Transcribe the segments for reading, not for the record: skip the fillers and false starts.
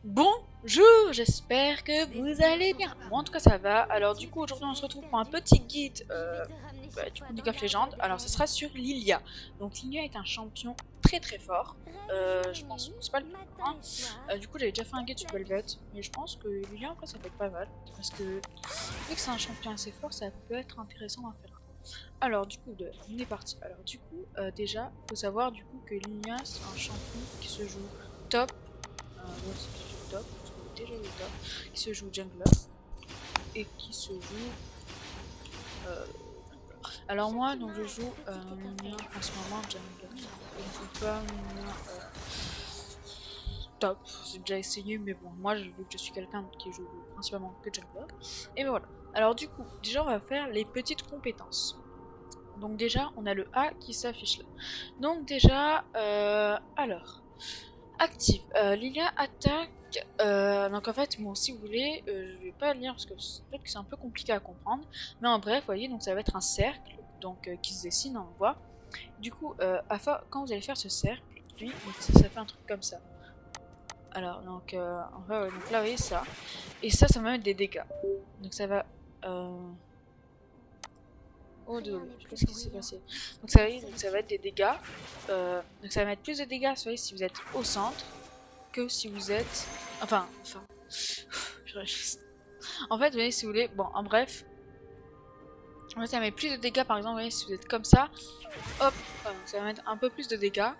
Bonjour, j'espère que vous allez bien. Moi en tout cas ça va. Alors du coup aujourd'hui on se retrouve pour un petit guide du coup League of Legends. Alors ce sera sur Lilia. Donc Lilia est un champion très fort. Je pense que c'est pas le plus fort, hein. Du coup j'avais déjà fait un guide sur Velvet. Mais je pense que Lilia en fait ça peut être pas mal. Parce que vu que c'est un champion assez fort ça peut être intéressant d'en faire. Alors du coup on est parti. Alors du coup déjà faut savoir du coup que Lilia c'est un champion qui se joue top donc qui se joue top, parce qu'on est déjà le top, qui se joue jungler et qui se joue. Euh, alors moi, donc je joue mien en ce moment jungler. Je ne joue pas mien top. J'ai déjà essayé, mais bon, moi vu que je suis quelqu'un qui joue principalement que jungler. Et ben voilà. Alors du coup, déjà on va faire les petites compétences. Donc déjà, on a le A qui s'affiche là. Donc déjà, alors, active. Lilia attaque. Donc en fait, bon, si vous voulez, je vais pas lire parce que peut-être que c'est un peu compliqué à comprendre. Mais en bref, vous voyez, donc ça va être un cercle, donc qui se dessine, on voit. Du coup, quand vous allez faire ce cercle, lui, donc ça fait un truc comme ça. Alors, donc, en fait, ouais, donc là, vous voyez ça. Et ça va mettre des dégâts. Donc ça va. Oh désolé, je sais pas ce qui s'est passé. Donc ça va être des dégâts. Donc ça va mettre plus de dégâts, vous voyez, si vous êtes au centre que si vous êtes. Enfin. En fait, vous voyez, si vous voulez. Bon, en bref. En fait, ça met plus de dégâts, par exemple, vous voyez, si vous êtes comme ça. Hop, ça va mettre un peu plus de dégâts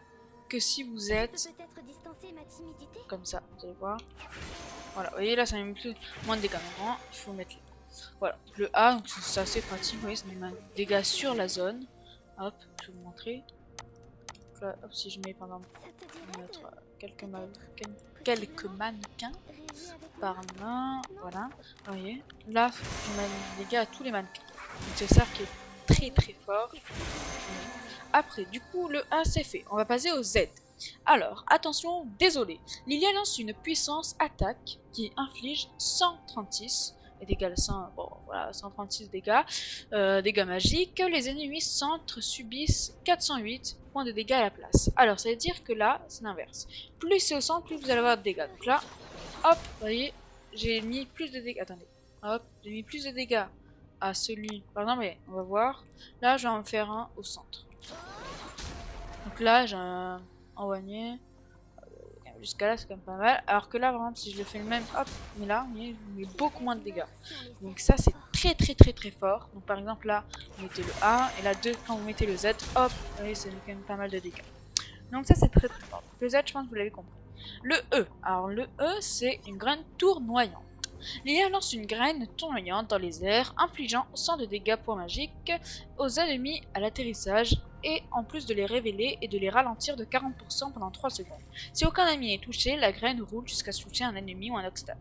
que si vous êtes comme ça. Vous allez voir. Voilà, vous voyez, là, ça met plus, moins de dégâts. Maintenant, il faut mettre là. Voilà, le A, donc c'est assez pratique, vous voyez, ça met des dégâts sur la zone. Hop, je vais vous montrer. Donc là, hop, si je mets par exemple, je vais mettre quelques mannequins par là, voilà, vous voyez. Là, je mets des dégâts à tous les mannequins. Donc c'est ça qui est très fort. Après, du coup, le A c'est fait. On va passer au Z. Alors, attention, désolé. Lilia lance une puissance attaque qui inflige 136 et dégâts 100, bon voilà, 136 dégâts, dégâts magiques. Les ennemis centres subissent 408 points de dégâts à la place. Alors, ça veut dire que là, c'est l'inverse. Plus c'est au centre, plus vous allez avoir de dégâts. Donc là, hop, vous voyez, j'ai mis plus de dégâts. Attendez, hop, j'ai mis plus de dégâts à celui. Par exemple, on va voir. Là, je vais en faire un au centre. Donc là, j'ai un envoyé. Jusqu'à là, c'est quand même pas mal. Alors que là, par exemple, si je le fais le même, hop, mais là, vous voyez, je mets beaucoup moins de dégâts. Donc ça, c'est très fort. Donc par exemple, là, vous mettez le A, et là, quand vous mettez le Z, hop, vous voyez, c'est quand même pas mal de dégâts. Donc ça, c'est très fort. Donc, le Z, je pense que vous l'avez compris. Le E. Alors le E, c'est une graine tournoyante. Lilia lance une graine tournoyante dans les airs, infligeant 100 de dégâts points magiques aux ennemis à l'atterrissage, et en plus de les révéler et de les ralentir de 40% pendant 3 secondes. Si aucun ennemi est touché, la graine roule jusqu'à toucher un ennemi ou un obstacle.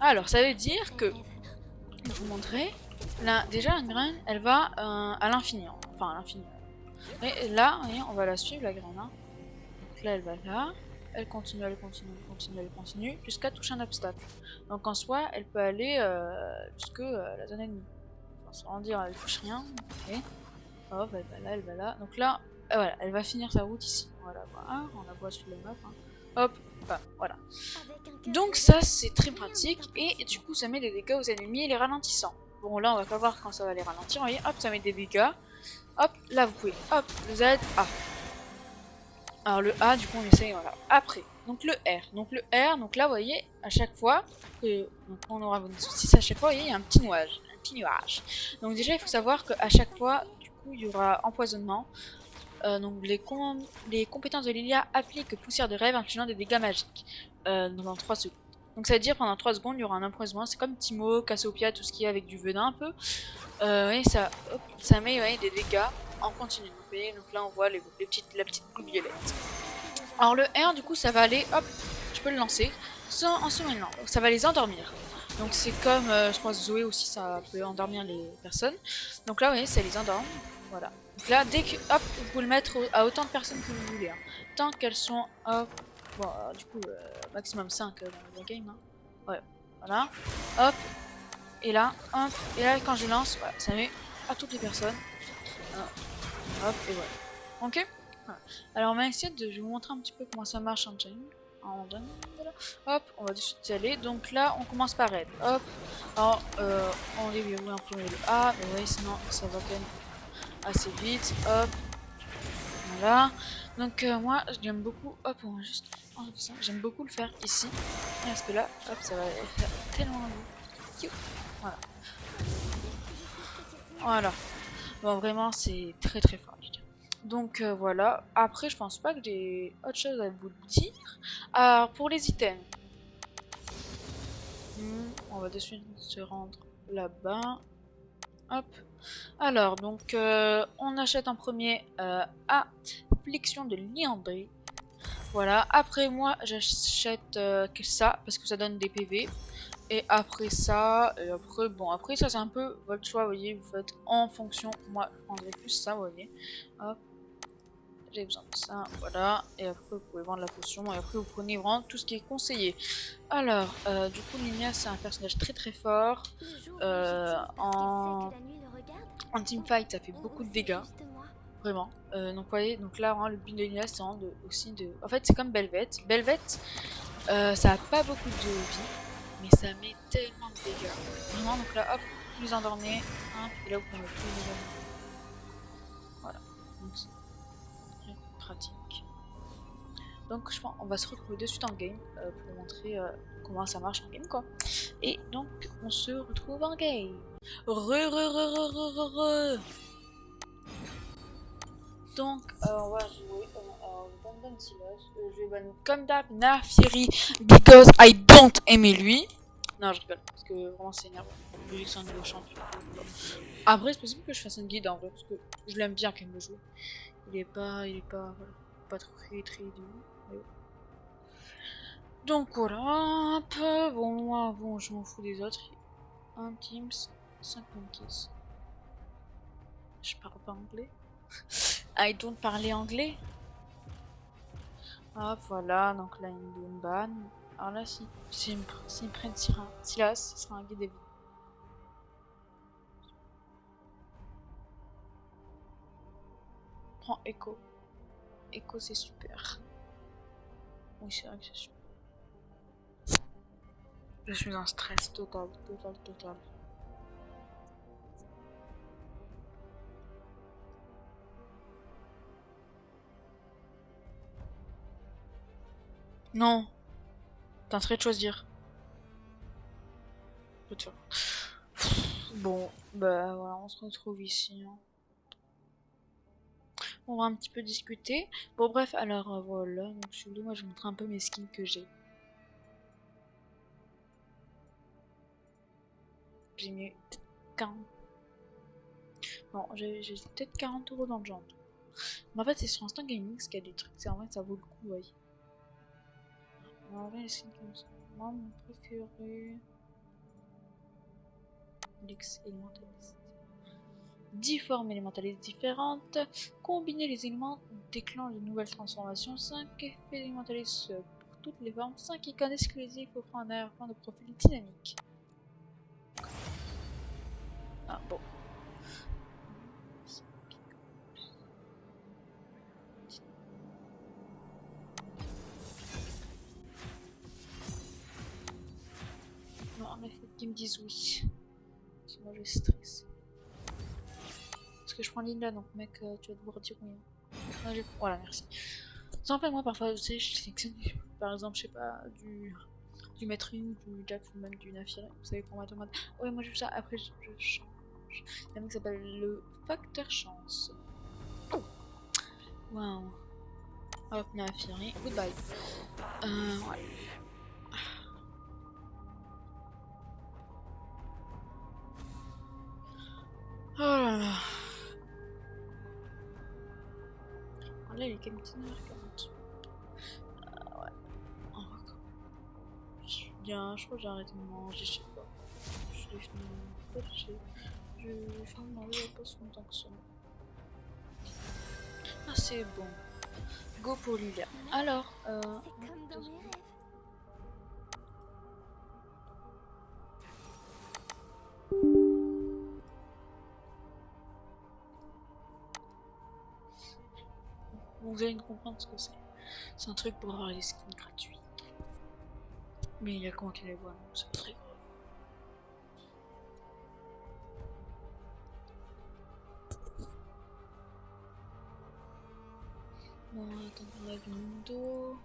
Alors ça veut dire que, je vous montrerai, là déjà une graine, elle va à l'infini, enfin à l'infini. Et là, voyez, on va la suivre la graine. Hein. Donc là, elle va là. Elle continue, jusqu'à toucher un obstacle. Donc en soi, elle peut aller jusque la zone ennemie. Enfin, sans dire, elle touche rien. Okay. Hop, elle va là. Donc là, voilà, elle va finir sa route ici. Voilà, on la voit sur le map. Hein. Hop, voilà. Donc ça, c'est très pratique. Et du coup, ça met des dégâts aux ennemis et les ralentissant. Bon, là, on va pas voir quand ça va les ralentir. Vous voyez, hop, ça met des dégâts. Hop, là, vous pouvez, hop, le Z, A. Alors le A, du coup, on essaye, voilà. Après, donc le R. Donc le R, donc là, vous voyez, à chaque fois que donc on aura vos soucis, à chaque fois, vous voyez, il y a un petit nuage. Un petit nuage. Donc déjà, il faut savoir qu'à chaque fois, du coup, il y aura empoisonnement. Donc les compétences de Lilia appliquent poussière de rêve infligeant des dégâts magiques pendant 3 secondes. Donc ça veut dire pendant 3 secondes, il y aura un empoisonnement. C'est comme Timo, Cassiopeia, tout ce qui est avec du venin un peu. Et ça, hop, ça met des dégâts en continu. Donc là, on voit la petite boule violette. Alors le R, du coup, ça va aller, hop, je peux le lancer en se mêlant. Donc ça va les endormir. Donc c'est comme, je crois, Zoé aussi, ça peut endormir les personnes. Donc là, vous voyez, ça les endorme. Voilà. Donc là, dès que, hop, vous pouvez le mettre à autant de personnes que vous voulez. Hein. Tant qu'elles sont, hop, bon, du coup, maximum 5 dans le game. Hein. Ouais, voilà. Hop, et là, hop, et là, quand je lance, voilà, ça met à toutes les personnes. Hop, et voilà. Ok. Voilà. Alors on va essayer de je vais vous montrer un petit peu comment ça marche en chain. Hop, on va de suite y aller. Donc là, on commence par Red. Hop. Alors, on déverrouille en premier le A. Mais oui, sinon, ça va quand même assez vite. Hop. Voilà. Donc moi, j'aime beaucoup. Hop, on va juste enlever ça. J'aime beaucoup le faire ici. Parce que là, hop, ça va faire tellement vite. Voilà. Voilà. Bon, vraiment, c'est très très fort. Donc voilà. Après, je pense pas que j'ai autre chose à vous dire. Alors, pour les items. On va de suite se rendre là-bas. Hop. Alors, donc, on achète en premier Affliction de Liandry. Voilà. Après, moi, j'achète que ça parce que ça donne des PV. Et après ça, bon, après ça, c'est un peu votre choix, vous voyez. Vous faites en fonction. Moi, je prendrai plus ça, vous voyez. Hop. J'ai besoin de ça, voilà. Et après, vous pouvez vendre la potion. Et après, vous prenez vraiment tout ce qui est conseillé. Alors, du coup, Linia, c'est un personnage très très fort. En teamfight, ça fait beaucoup de dégâts. Vraiment. Donc, vous voyez, donc là, vraiment, le build de Linia, c'est aussi de. En fait, c'est comme Belvet. Belvet, ça a pas beaucoup de vie, mais ça met tellement de dégâts. Vraiment, donc là, hop, vous endormez. Hein, et là, vous pouvez plus les endormir. Voilà. Donc, c'est très pratique. Donc je pense on va se retrouver de suite en game pour vous montrer comment ça marche en game quoi. Et donc on se retrouve en game. Re. Donc on va jouer Abandon Silos. Je vais ban comme d'hab Naafiri because I don't aimer lui. Non je rigole parce que vraiment c'est énervant. Vu que c'est un nouveau champion. Après c'est possible que je fasse un guide en vrai parce que je l'aime bien quand même le jouer. Il est pas voilà, pas très très doux. Mais bon. Donc voilà, un peu. Bon, moi, bon, je m'en fous des autres. Un Teams, 5 monkeys. Je parle pas anglais. I don't parler anglais. Hop, voilà, donc là, une ban. Alors là, s'ils me prennent Silas, ce sera un guide des. Prends Echo. Echo, c'est super. Oui, c'est vrai que c'est super. Je suis en stress total. Non, t'es en train de choisir. Bon, bah voilà, on se retrouve ici. Hein. On va un petit peu discuter. Bon bref, alors voilà, donc je moi je vous montre un peu mes skins que j'ai. J'ai mis 40. Non, j'ai peut-être 40 € dans le genre. Mais en fait c'est sur Instant Gaming ce qu'il y a des trucs, c'est en vrai ça vaut le coup, ouais. En vrai les skins comme ça. Moi mon préféré. Lux élémentaliste. 10 formes élémentalistes différentes. Combiner les éléments déclenche de nouvelles transformations. 5 effets élémentalistes pour toutes les formes. 5 icônes exclusives offrant un arrière-plan de profil dynamique. Ah bon. Non, mais faut qu'ils me disent oui. Sinon je vais stresser. Parce que je prends l'île là, donc mec, tu vas devoir dire oui. Non, voilà, merci. Sans fait, moi parfois, tu sais, je sélectionne par exemple, je sais pas, du maître du Jack ou même du Nafiri. Vous savez, pour moi, en mode ouais, moi je fais ça, après je change. Il y a un mec qui s'appelle le facteur chance. Oh! Waouh! Hop, Nafiri, goodbye. Ouais. Oh là là. Oh là, il est quand même 19h40. Ouais, on va bien, je crois que j'ai arrêté de manger, je sais pas. Je l'ai fini. Je vais faire manger il y a pas si longtemps que ça. Ah, c'est bon. Go pour Lilia. Alors, C'est comme dans mes rêves. vous allez comprendre ce que c'est. C'est un truc pour avoir les skins gratuits. Mais il y a comment qu'il les voit, donc c'est pas très grave. Bon, attends, on a du Mundo.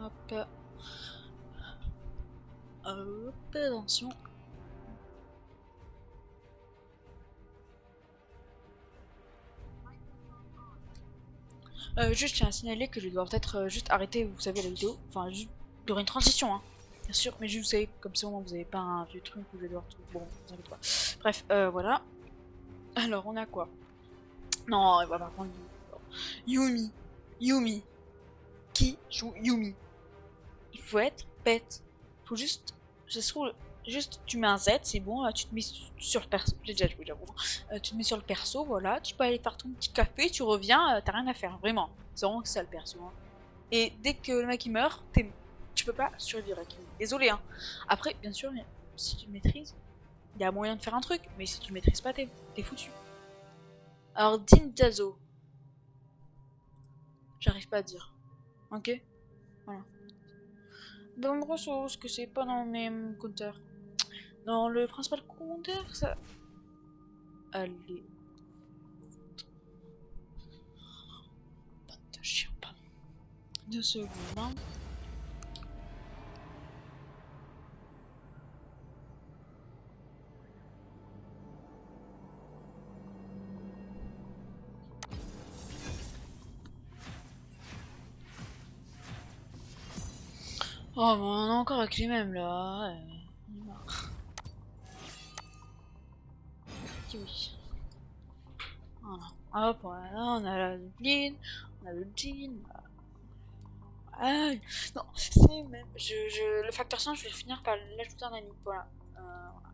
Hop. Hop, attention. Juste, je tiens à signaler que je dois peut-être juste arrêter, vous savez, la vidéo. Enfin, juste, il y aura une transition, hein. Bien sûr, mais je vous savez, comme ça, au moins, vous avez pas un vieux truc où je vais devoir tout. Bon, vous inquiétez pas. Bref, voilà. Alors, on a quoi? Non, il va pas prendre Yumi. Yumi. Qui joue Yumi? Il faut être bête. Faut juste. Je trouve. Juste, tu mets un Z, c'est bon, là, tu te mets sur le perso. J'ai déjà joué, j'avoue. Tu te mets sur le perso, voilà. Tu peux aller faire ton petit café, tu reviens, t'as rien à faire, vraiment. C'est vraiment ça le perso. Hein. Et dès que le mec il meurt, tu peux pas survivre avec lui. Désolé, hein. Après, bien sûr, si tu le maîtrises, il y a moyen de faire un truc, mais si tu le maîtrises pas, t'es foutu. Alors, Din Dazo. J'arrive pas à dire. Ok? Voilà. Dans le ressource, que c'est pas dans mes compteurs. Dans le principal compteur, ça. Allez. Pas de chien, pas. 2 secondes, hein. Oh, mais on est encore avec les mêmes là. On est marre. Oui. Voilà. Hop, voilà, on a la Lynn, on a le Jean. Ah, non, c'est même. Le facteur 5, je vais finir par l'ajouter en ami. Voilà.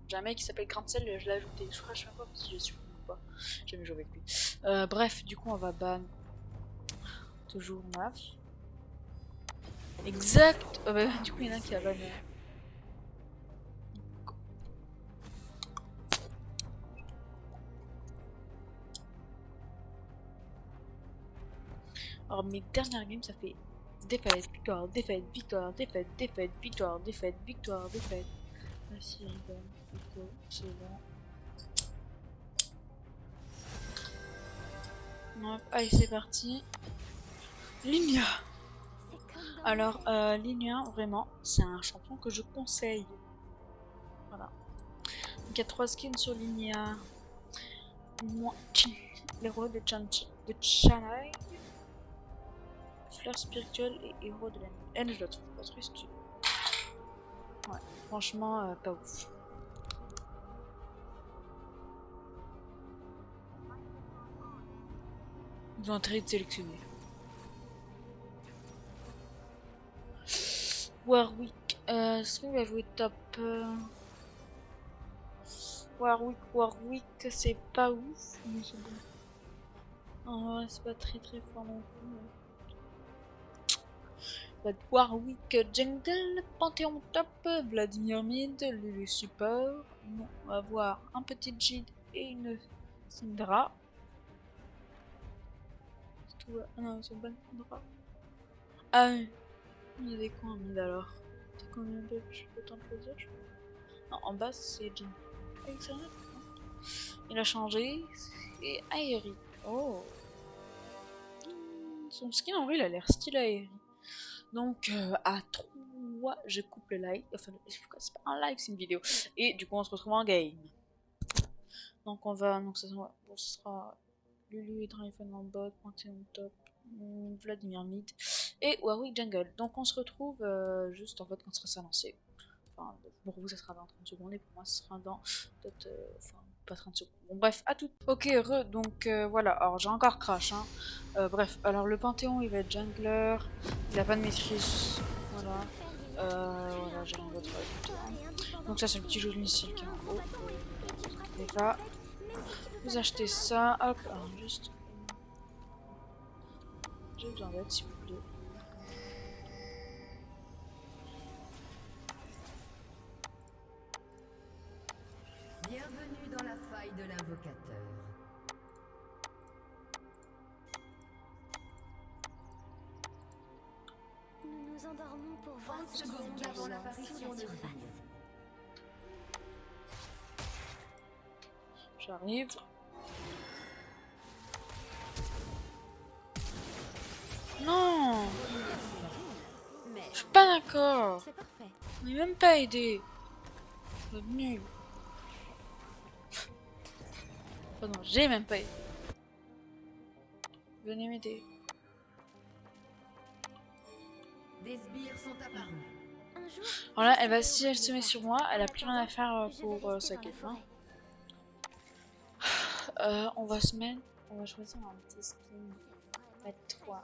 J'ai un mec qui s'appelle Grancel, je l'ai ajouté. Je sais pas si je suis ou pas. J'ai jamais joué avec lui. Bref, du coup, on va ban. Toujours Maf. Exact. Bah, du coup, il y en a un qui a ban. Alors, mes dernières games, ça fait défaite, victoire, défaite, victoire, défaite, défaite, victoire, défaite, victoire, défaite. Ah si, il gagne. Ok, c'est bon. Hop, allez, c'est parti. Linia. Alors, Linia, vraiment, c'est un champion que je conseille. Voilà. Donc, il y a 3 skins sur Linia. Moi, l'héros de Chanai. Fleur spirituelle et héros de la nuit. Elle, je la trouve pas très stylée. Ouais, franchement, pas ouf. Ils ont intérêt de sélectionner. Warwick, est-ce qu'on va jouer top Warwick, c'est pas ouf, mais c'est bon. En vrai, c'est pas très très fort non plus. Va être Warwick Jungle, Panthéon top, Vladimir mid, Lulu support. Non, on va avoir un petit Jid et une Syndra. Ah non, c'est bonne Syndra. Ah oui, il y a des coins en mid alors. C'est combien de je peux t'en choisir? Non, en bas c'est Jin. Excellent. Il a changé. C'est Aeri. Oh. Son skin en vrai il a l'air stylé Aeri. Donc à 3, je coupe le live. Enfin, c'est pas un live, c'est une vidéo. Et du coup on se retrouve en game. Donc on va. Donc ça bon, ce sera Lulu et Draven en bot, Panthéon top, Vladimir mid et Warwick jungle. Donc on se retrouve juste en fait quand ça sera lancé. Enfin, pour vous ça sera dans 30 secondes et pour moi ça sera dans peut-être enfin pas 30 secondes. Bon bref, à tout. Ok, donc voilà, alors j'ai encore crash hein. Bref, alors le Panthéon il va être jungler, il a pas de maîtrise, voilà. Voilà, j'ai rien d'autre à ajouter. Hein. Donc ça c'est le petit jeu de missile qui est en haut. Et là, vous achetez ça, hop, alors juste. J'ai besoin d'aide s'il vous plaît. Nous endormons pour voir ce qui se cache sous la surface. J'arrive. Non, je suis pas d'accord. C'est parfait. On n'est même pas aidé. C'est nul. Pardon, j'ai même pas aidé. Venez m'aider. Des sbires sont apparus. Un jour, Alors là, elle va, si elle se met sur moi, elle a plus rien à faire je vais pour rester sa dans la game. Hein. forêt. On va se mettre. On va choisir un petit skin. On va mettre 3.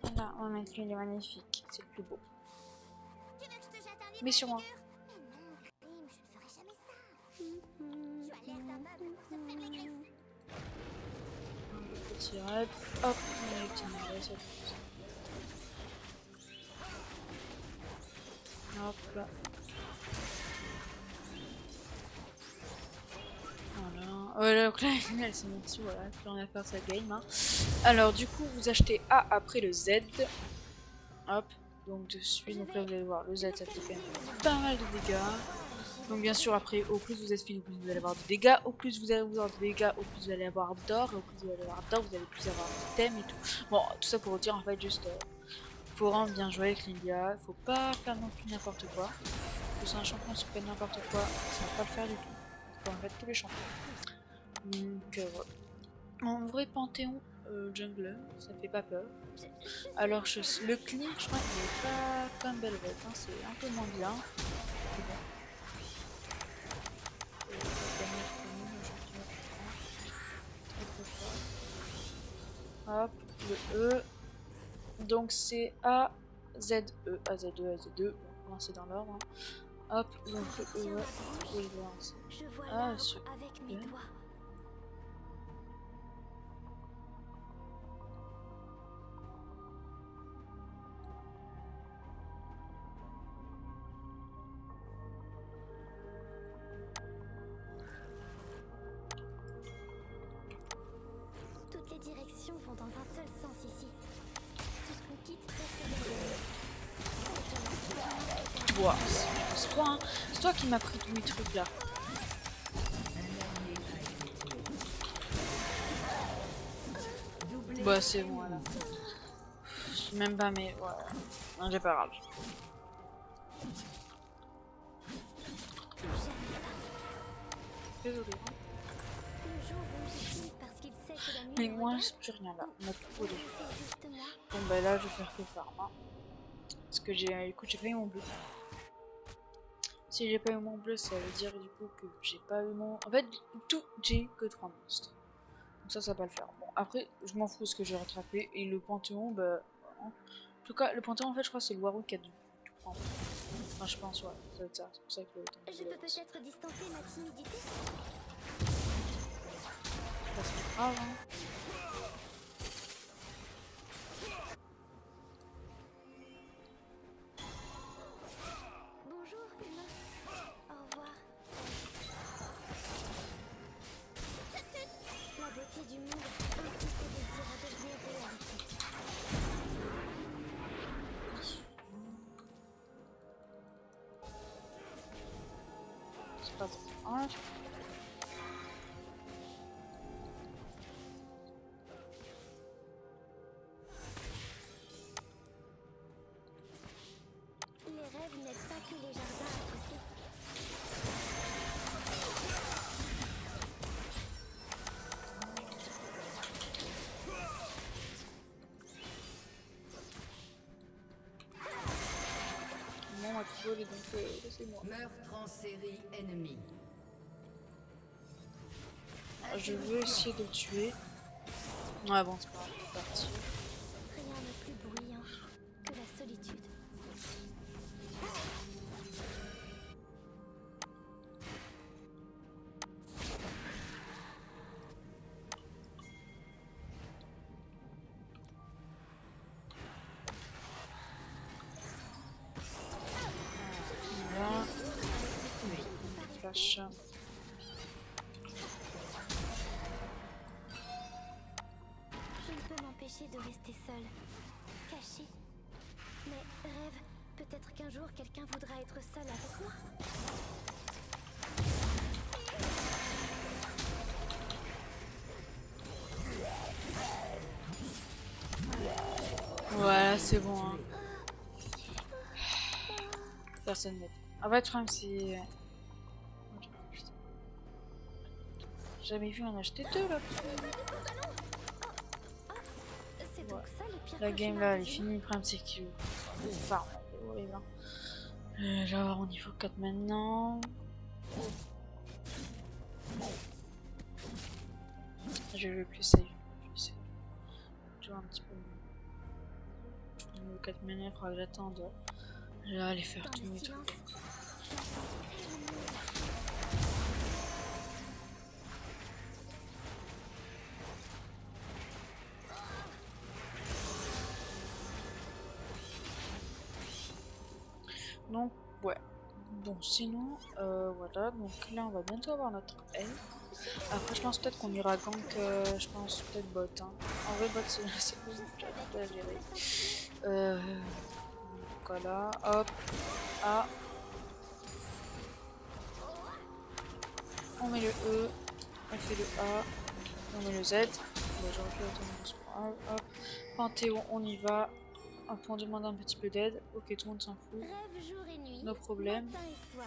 Voilà, on va mettre lui, il est magnifique. C'est le plus beau. Tu veux que je te jette un livre Mais sur moi. Mais non, Grim, je ne ferai jamais ça. Tu as l'air d'un meuble pour se faire les griffes. Petit rep. Hop, on a les petits numéros, hop là. Voilà. Donc là, elle s'est mise dessus, voilà, plus rien à faire sa game. Hein. Alors, du coup, vous achetez A après le Z. Hop, donc dessus. Donc là, vous allez voir, le Z, ça fait quand même pas mal de dégâts. Donc, bien sûr, après, au plus vous êtes fini, au plus vous allez avoir de dégâts. Au plus vous allez avoir de dégâts, au plus vous allez avoir d'or. Et au plus vous allez avoir d'or, vous allez plus avoir d'items et tout. Bon, tout ça pour vous dire, en fait, juste. Faut vraiment bien jouer avec Lilia. Faut pas faire non plus n'importe quoi. C'est un champion qui fait n'importe quoi, ça va pas le faire du tout. Faut en fait tous les champions. Donc voilà. En vrai Panthéon jungle, ça fait pas peur. Alors le clean, je crois qu'il est pas comme Belvet, hein, c'est un peu moins bien. Hop, le E. Donc c'est A, Z, E, A, Z, E, A, Z, E. On va lancer dans l'ordre. Hein. Hop, donc le E, vous pouvez le lancer. Je vois Ah, l'arbre super. avec mes doigts. Toutes les directions vont dans un seul sens ici. Tout ce qu'on quitte reste derrière. Wow, c'est toi, hein. C'est toi qui m'as pris tous mes trucs là. Bah c'est bon là. Je sais même pas mais voilà. Non, j'ai pas grave. Désolé. Le jour où j'ai fini parce qu'il sait que la nuit Mais me moi regarde, j'ai plus rien là. On a tout volé. c'est juste moi. Bon bah là je vais faire que farm. Hein. Parce que j'ai. Écoute, j'ai pas eu mon bleu. Si j'ai pas eu mon bleu, ça veut dire du coup que j'ai pas eu mon. En fait, tout, j'ai eu que 3 monstres. Donc ça va pas le faire. Bon, après, je m'en fous ce que j'ai rattrapé. Et le Panthéon, bah. En tout cas, le Panthéon, en fait, je crois que c'est le Warwick qui a dû tout prendre. Enfin, je pense, ouais, ça doit être ça. C'est pour ça que le temps. Je peux peut-être distancer ma timidité. C'est grave, hein. Bonjour, humain. Au revoir. La beauté du monde ainsi que le désir à devenir réalité. C'est pas ça. Les rêves n'aident pas que les jardins à pousser. Bon, on va tout voler, donc laissez-moi. Meurtre en série ennemi. Je veux essayer de le tuer. Ouais, bon, c'est pas grave, c'est parti. Rien n'est plus bruyant que la solitude. Voilà. Flash. Je ne peux m'empêcher de rester seule, cachée. Mes rêves Peut-être qu'un jour quelqu'un voudra être seul avec moi. Voilà, c'est bon. Hein. Personne n'aide. En fait, le problème, c'est... J'ai jamais vu en acheter deux là. C'est donc ça le pire La game cauchemar là, de elle est Julie. finie. Le problème, c'est que. Enfin, c'est horrible. Hein. Je vais avoir au niveau 4 maintenant. Je vais plus save. Je vais essayer de jouer un petit peu mieux. Au niveau 4 maintenant, il faudra que j'attende. Je vais aller faire Dans tous le mes silence, trucs. Donc, ouais. Bon, sinon, voilà. Donc là, on va bientôt avoir notre L. Après, je pense peut-être qu'on ira gank, je pense peut-être bot. Hein. En vrai, bot, c'est bon, j'ai un peu à gérer. Donc voilà, hop, A. On met le E, on fait le A, on met le Z. Bon, j'aurais pu attendre ce point. Hop, Panthéon, on y va. Hop, on demande un petit peu d'aide. Ok, tout le monde s'en fout. rêve jour et nuit, No problème. matin et soir.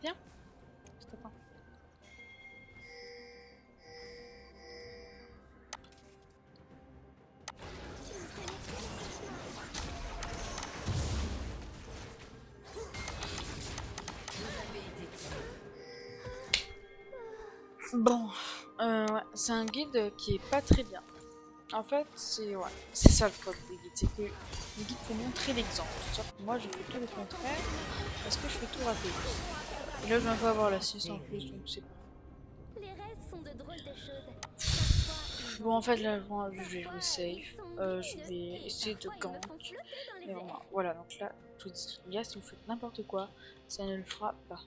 Bien. C'est pas. Bon, ouais, c'est un guide qui est pas très bien. En fait, c'est ça le problème des guides, c'est que le guide faut montrer l'exemple. Sauf que moi, je fais tout le contraire parce que je fais tout rater. Et là, je viens pas avoir la 6 en plus, donc c'est pas. Les rêves sont de drôles de choses. Parfois, ils Bon, ont en fait, des là, buts, moi, je vais jouer parfois, ils safe. sont Je lumineux, vais et essayer de parfois, ils me font gank. flotter dans les Et airs. voilà, donc là, je vous dis, les gars, si vous faites n'importe quoi, ça ne le fera pas.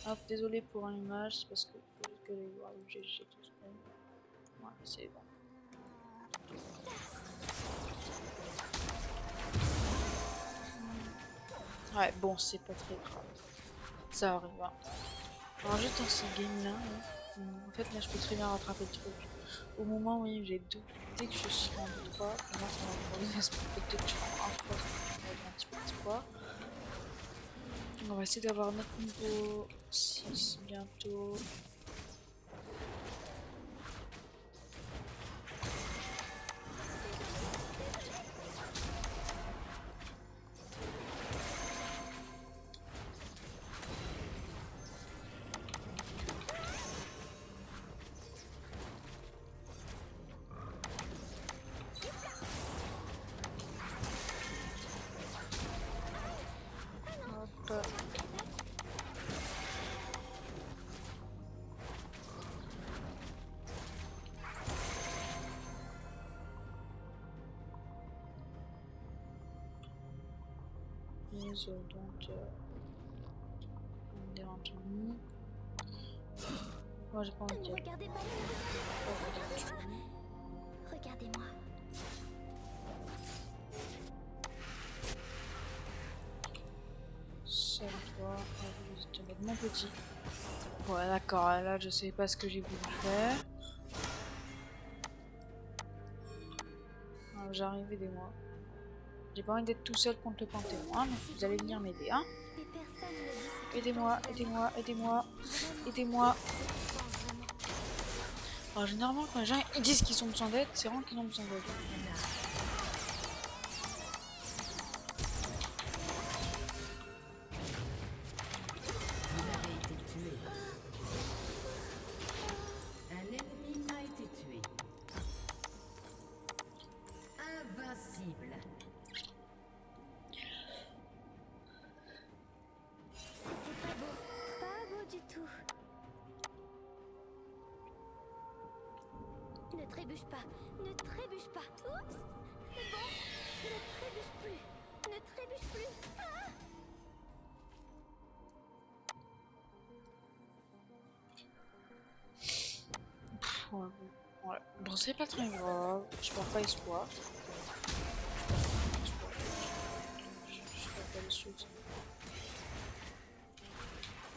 Hop, désolé pour l'image, c'est parce que faut juste que les voir le GG tout ça. Voilà, c'est bon. Ouais, bon, c'est pas très grave. Ça arrive. Hein. Alors, juste dans ces games là, en fait, là, je peux très bien rattraper le truc. Au moment où j'ai deux, dès que je suis en 2-3, pour moi, ça va me dès que je suis en 1-3, ça va être un petit poids. Donc, on va essayer d'avoir notre niveau 6 bientôt. Hop. Donc, on est en tenue. Moi, j'ai pas envie Ne de me regardez pas, regardez-moi. Seul toi, je vais te mettre mon petit. Ouais, d'accord, là, je sais pas ce que j'ai voulu faire. J'arrive, aidez-moi. J'ai pas envie d'être tout seul contre le Panthéon, hein, donc vous allez venir m'aider, hein. Mais personne ne dit ce que Aidez-moi, je pense aidez-moi, aidez-moi, vraiment. aidez-moi. Je pense vraiment. Alors, généralement, quand les gens ils disent qu'ils ont besoin d'aide, c'est vraiment qu'ils ont besoin d'aide. Vous avez été tué. Un ennemi a été tué. Invincible. C'était pas beau du tout. Ne trébuche pas, ne trébuche pas. Oups, c'est bon. Ne trébuche plus, ne trébuche plus. Ah Ouais. Bon, c'est pas très grave. Je perds pas espoir. Je perds pas les choses.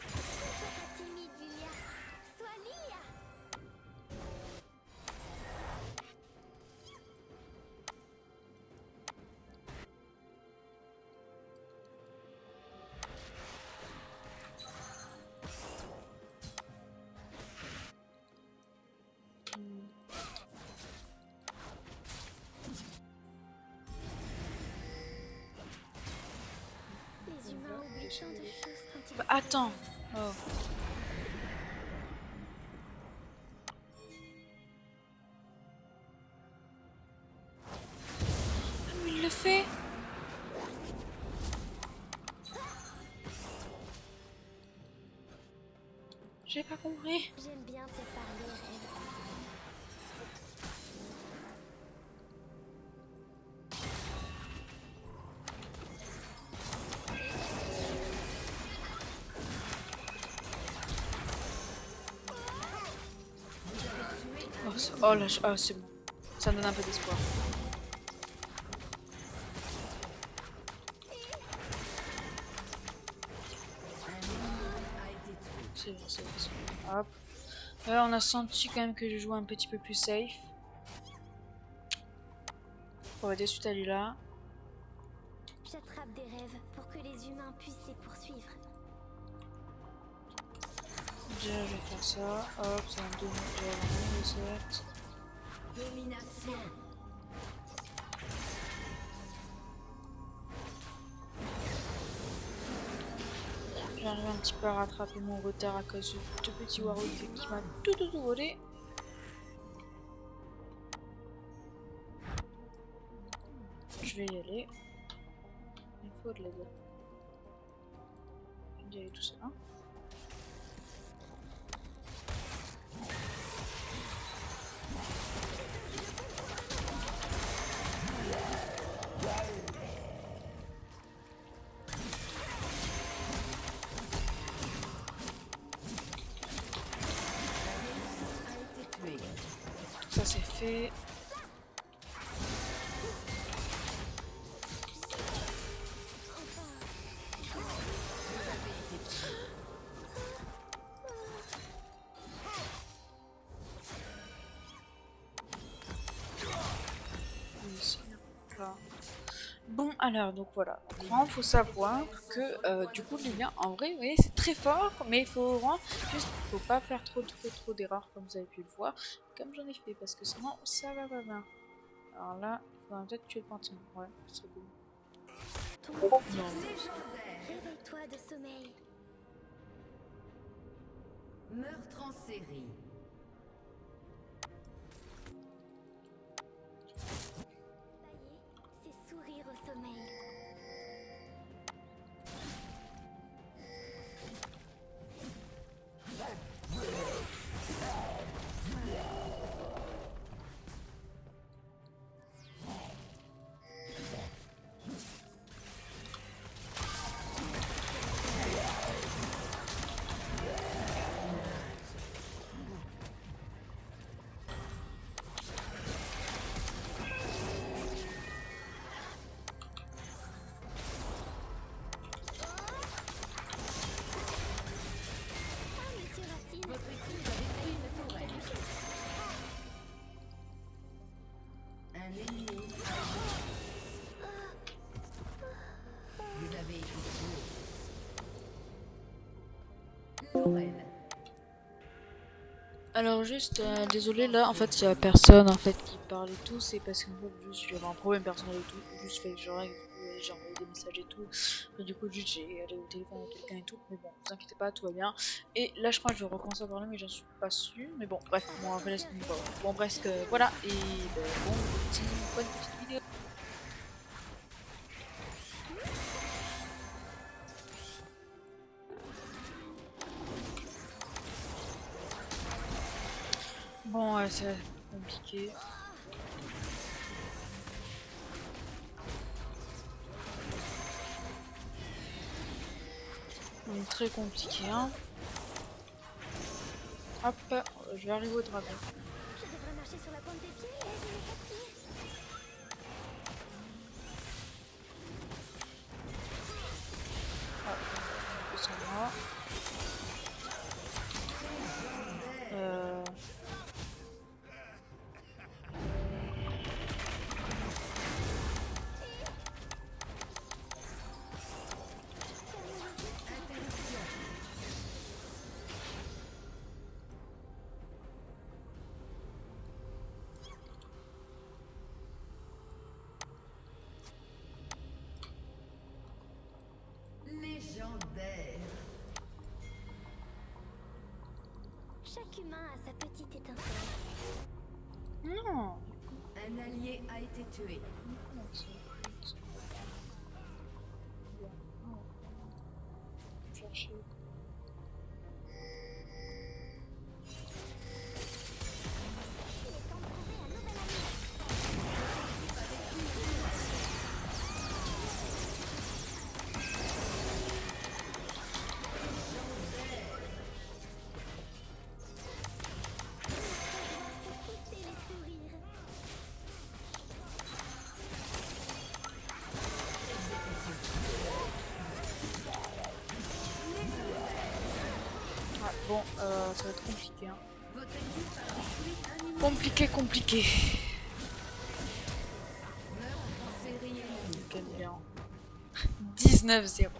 Sois pas timide, Lilia. Sois Lilia. Les humains oublient tant de choses quand ils Bah, attends. Oh. Ah, mais il le fait. J'ai pas compris. J'aime bien te parler, Rêve. Oh là, oh, c'est bon. Ça me donne un peu d'espoir. C'est bon, c'est bon, c'est bon. Hop. Là, on a senti quand même que je jouais un petit peu plus safe. On va de suite aller là. J'attrape des rêves pour que les humains puissent les poursuivre. Déjà, je vais faire ça. Hop, ça va me donner déjà la recette. Domination. J'arrive un petit peu à rattraper mon retard à cause de ce petit Warwick qui m'a tout volé. Je vais y aller. Il faut de l'aide. Je vais y aller tout seul. Hein. Ça c'est fait. Ici, là. Bon alors donc voilà, il faut savoir que du coup les liens en vrai vous voyez c'est très fort mais il faut vraiment juste faut pas faire trop d'erreurs comme vous avez pu le voir comme j'en ai fait parce que sinon ça va pas bien. Alors là il faudra peut-être tuer le panthéon, ouais c'est cool. Tombe sur Non. Légendaire. Réveille-toi de sommeil. Meurtre en série. Bailler, c'est sourire au sommeil. Ah, monsieur Racine. Votre équipe a détruit une tourelle. Un ennemi a été Vous avez été tué. Tourelle. Alors juste désolé là en fait il y a personne en fait qui parle et tout, c'est parce qu'en fait juste j'avais un problème personnel et tout, juste fait que genre j'ai envoyé des messages et tout, et du coup juste j'ai allé au téléphone à quelqu'un et tout, mais bon vous inquiétez pas tout va bien, et là je crois que je vais recommencer à parler mais j'en suis pas sûre, mais bon bref bon, on va laisser bon bref voilà et bonne petite vidéo. Bon ouais c'est compliqué. Très compliqué hein. Hop, je vais arriver au dragon. Je devrais marcher sur la pointe des pieds et aider les quatre pieds. C'est moi. Légendaire. Chaque humain a sa petite étincelle. Non. Un allié a été tué. Chercher. Il est temps de trouver un nouvel ami. Pousser les sourires. Ah, bon, ça va être compliqué. Hein. Votre équipe a détruit un ennemi. Compliqué. Meurtre en série ennemie. Quel bien. 19-0.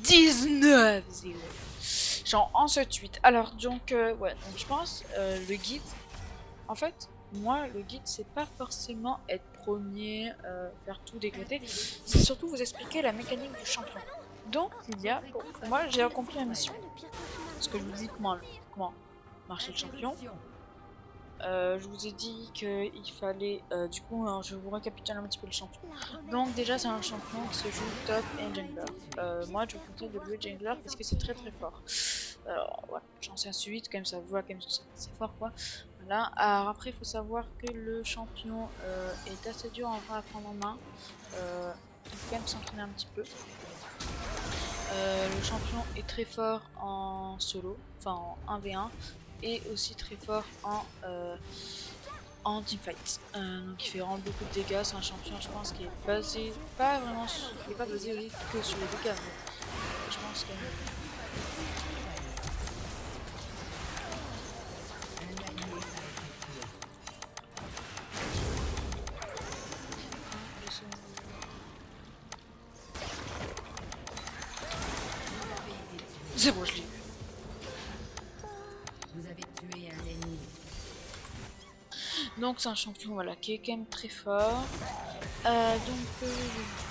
Légendaire. 19-0. Genre en 7-8. Alors donc ouais, donc je pense le guide. En fait, moi le guide c'est pas forcément être premier, faire tout décréter. C'est surtout vous expliquer la mécanique du champion. Donc il y a, pour moi j'ai accompli la mission. Le pire cauchemar. Parce que je vous dis comment marcher le champion. Interruption. Je vous ai dit qu'il fallait, du coup, hein, je vous récapitule un petit peu le champion. La remède. Donc déjà c'est un champion qui se joue top et jungler. Moi je vous conseille de jouer jungler parce que c'est très fort. Alors voilà, j'en sais un suivi, quand même ça voit quand même c'est fort quoi. Voilà. Alors après il faut savoir que le champion est assez dur en vrai à prendre en main. Il faut quand même s'entraîner un petit peu. Le champion est très fort en solo, enfin en 1v1 et aussi très fort en teamfight. Donc il fait vraiment beaucoup de dégâts, c'est un champion je pense qui est basé, pas vraiment, il est pas basé oui, que sur les dégâts, mais je pense que... Un allié a été tué. Vous avez été tué. C'est bon, je l'ai eu. Vous avez tué un ennemi. Donc c'est un champion voilà, qui est quand même très fort. Je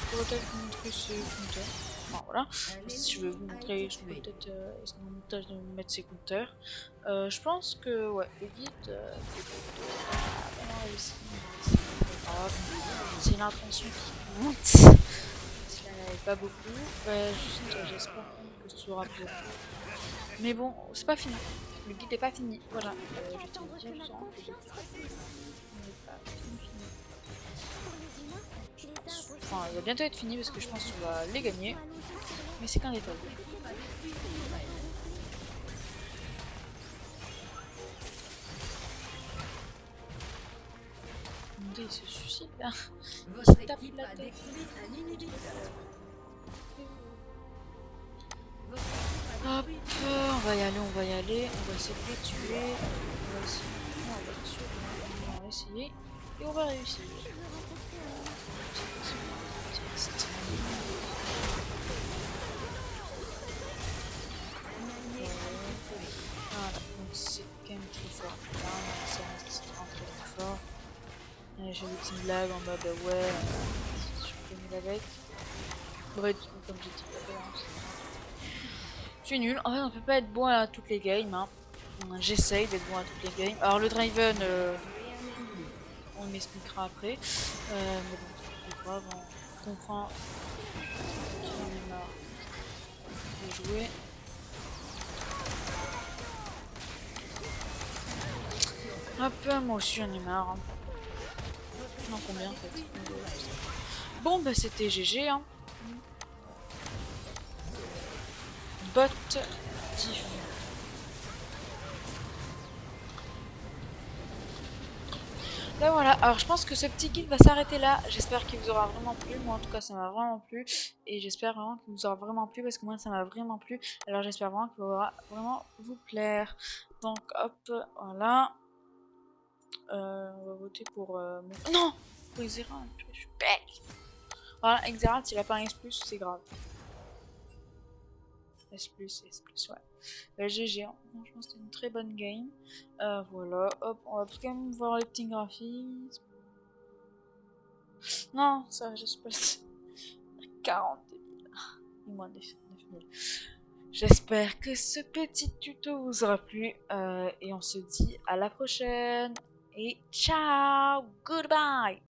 pourrais peut-être vous montrer ses compteurs. Enfin voilà. Si je veux vous montrer, je peux peut-être essayer dans le montage de mettre ses compteurs. Je pense que ouais, le guide c'est l'intention qui compte. Si elle n'avait pas beaucoup, j'espère que ce sera peu. Mais bon, c'est pas fini. Le guide est pas fini. Voilà. Je tiens Attendre à que dire la ça. confiance repousse. Il n'est pas fini. Pour les humains, les arbres Enfin, il va bientôt être fini parce que je pense qu'on va les gagner. sont allongés sur la Mais c'est qu'un détail. Mon dieu, il se suicide là. Votre tape équipe la a tête. détruit un inhibiteur. Hop, on va y aller. On va essayer de les tuer. On va essayer. Non, on va les tuer. On va essayer. Et on va réussir. Voilà, donc c'est quand même très fort. Là, ça reste très fort. J'ai des petites blagues en mode ouais, je suis nul avec. Ouais, comme j'ai dit, je suis nul. En fait, on peut pas être bon à toutes les games. Hein. J'essaye d'être bon à toutes les games. Alors, le Draven, on m'expliquera après. Mais bon, c'est pas grave, on comprend qu'il en a marre de jouer. Hop, moi aussi j'en ai marre. Hein. Non, combien en fait? Bon, bah c'était GG. Hein. bot diff. Là voilà, alors je pense que ce petit guide va s'arrêter là. J'espère qu'il vous aura vraiment plu. Moi en tout cas ça m'a vraiment plu. Et j'espère vraiment qu'il vous aura vraiment plu parce que moi ça m'a vraiment plu. Alors j'espère vraiment qu'il va vraiment vous plaire. Donc hop, voilà. On va voter pour... Non, pour Xerath, je suis bête. Voilà, Xerath il a pas un S+, c'est grave. S+, ouais. GG, hein. Franchement c'était une très bonne game. Voilà, hop, on va quand même voir les petits graphismes. Non, ça j'espère. 40 000. Moins 9 000. J'espère que ce petit tuto vous aura plu. Et on se dit à la prochaine. Et ciao, goodbye.